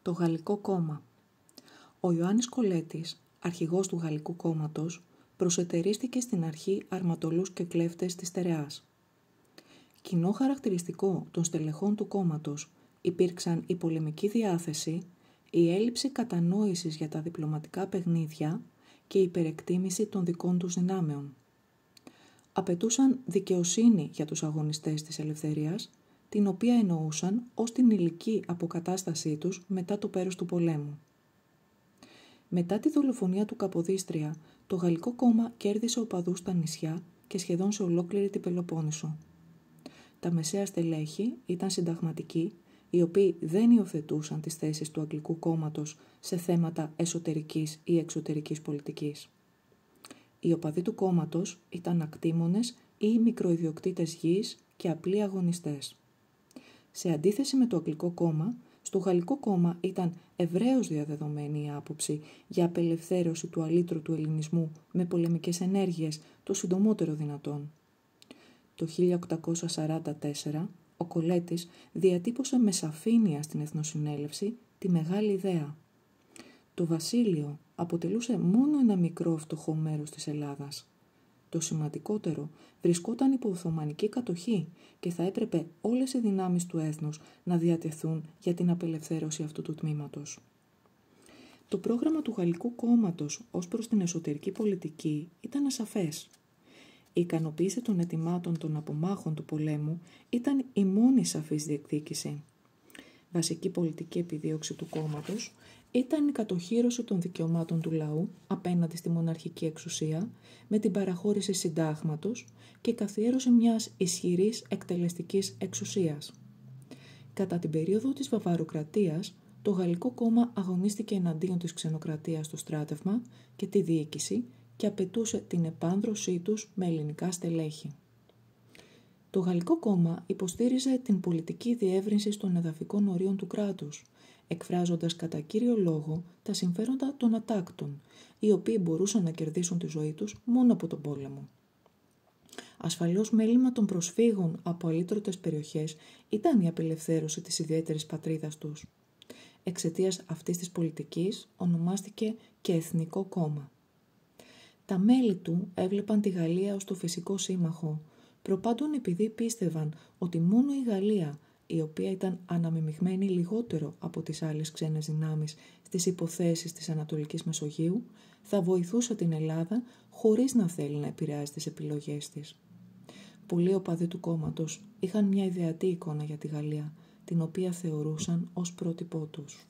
Το Γαλλικό Κόμμα. Ο Ιωάννης Κολέτης, αρχηγός του Γαλλικού Κόμματος, προσετερίστηκε στην αρχή αρματολούς και κλέφτες της στερεάς. Κοινό χαρακτηριστικό των στελεχών του κόμματος υπήρξαν η πολεμική διάθεση, η έλλειψη κατανόησης για τα διπλωματικά παιχνίδια και η υπερεκτίμηση των δικών τους δυνάμεων. Απαιτούσαν δικαιοσύνη για τους αγωνιστές της ελευθερίας, την οποία εννοούσαν ως την υλική αποκατάστασή τους μετά το πέρος του πολέμου. Μετά τη δολοφονία του Καποδίστρια, το Γαλλικό Κόμμα κέρδισε οπαδούς στα νησιά και σχεδόν σε ολόκληρη την Πελοπόννησο. Τα μεσαία στελέχη ήταν συνταγματικοί, οι οποίοι δεν υιοθετούσαν τις θέσεις του Αγγλικού Κόμματος σε θέματα εσωτερικής ή εξωτερικής πολιτικής. Οι οπαδοί του κόμματος ήταν ακτήμονες ή μικροϊδιοκτήτες γης και απλοί αγωνιστές. Σε αντίθεση με το Αγγλικό Κόμμα, στο Γαλλικό Κόμμα ήταν ευρέως διαδεδομένη η άποψη για απελευθέρωση του αλήτρωτου ελληνισμού με πολεμικές ενέργειες το συντομότερο δυνατόν. Το 1844, ο Κολέτης διατύπωσε με σαφήνεια στην Εθνοσυνέλευση τη μεγάλη ιδέα. Το βασίλειο αποτελούσε μόνο ένα μικρό φτωχό μέρος της Ελλάδας. Το σημαντικότερο βρισκόταν υπό Οθωμανική κατοχή και θα έπρεπε όλες οι δυνάμεις του έθνους να διατεθούν για την απελευθέρωση αυτού του τμήματος. Το πρόγραμμα του Γαλλικού Κόμματος ως προς την εσωτερική πολιτική ήταν ασαφές. Η ικανοποίηση των αιτημάτων των απομάχων του πολέμου ήταν η μόνη σαφής διεκδίκηση. Βασική πολιτική επιδίωξη του κόμματος ήταν η κατοχύρωση των δικαιωμάτων του λαού απέναντι στη μοναρχική εξουσία με την παραχώρηση συντάγματος και καθιέρωση μιας ισχυρής εκτελεστικής εξουσίας. Κατά την περίοδο της Βαβαροκρατίας, το Γαλλικό Κόμμα αγωνίστηκε εναντίον της ξενοκρατίας στο στράτευμα και τη διοίκηση και απαιτούσε την επάνδρωσή τους με ελληνικά στελέχη. Το Γαλλικό Κόμμα υποστήριζε την πολιτική διεύρυνση των εδαφικών ορίων του κράτους, εκφράζοντας κατά κύριο λόγο τα συμφέροντα των ατάκτων, οι οποίοι μπορούσαν να κερδίσουν τη ζωή τους μόνο από τον πόλεμο. Ασφαλώς μέλημα των προσφύγων από αλήτρωτες περιοχές ήταν η απελευθέρωση της ιδιαίτερης πατρίδας τους. Εξαιτίας αυτής της πολιτικής ονομάστηκε και Εθνικό Κόμμα. Τα μέλη του έβλεπαν τη Γαλλία ως το φυσικό σύμμαχο, προπάντων επειδή πίστευαν ότι μόνο η Γαλλία, η οποία ήταν αναμειγμένη λιγότερο από τις άλλες ξένες δυνάμεις στις υποθέσεις της Ανατολικής Μεσογείου, θα βοηθούσε την Ελλάδα χωρίς να θέλει να επηρεάζει τις επιλογές της. Πολλοί οπαδοί του κόμματος είχαν μια ιδεατή εικόνα για τη Γαλλία, την οποία θεωρούσαν ως πρότυπό τους.